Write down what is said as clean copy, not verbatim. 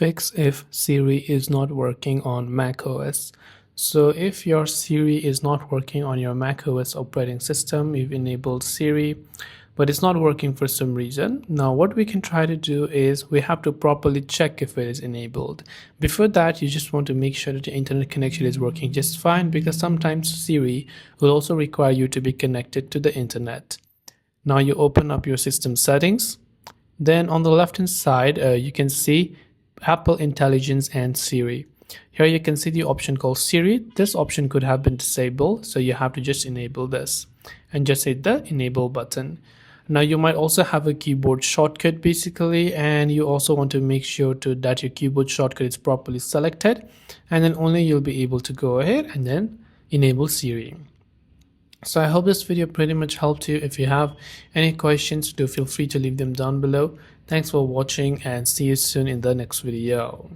fix if Siri is not working on macOS. So if your Siri is not working on your macOS operating system, you've enabled Siri, but it's not working for some reason. Now what we can try to do is we have to properly check if it is enabled. Before that, you just want to make sure that your internet connection is working just fine, because sometimes Siri will also require you to be connected to the internet. Now you open up your system settings. Then on the left hand side, you can see Apple Intelligence and Siri. Here you can see the option called Siri. This option could have been disabled, so you have to just enable this and just hit the enable button. Now you might also have a keyboard shortcut basically, and you also want to make sure that your keyboard shortcut is properly selected, and then only you'll be able to go ahead and then enable Siri. So I hope this video pretty much helped you. If you have any questions, do feel free to leave them down below. Thanks for watching and see you soon in the next video.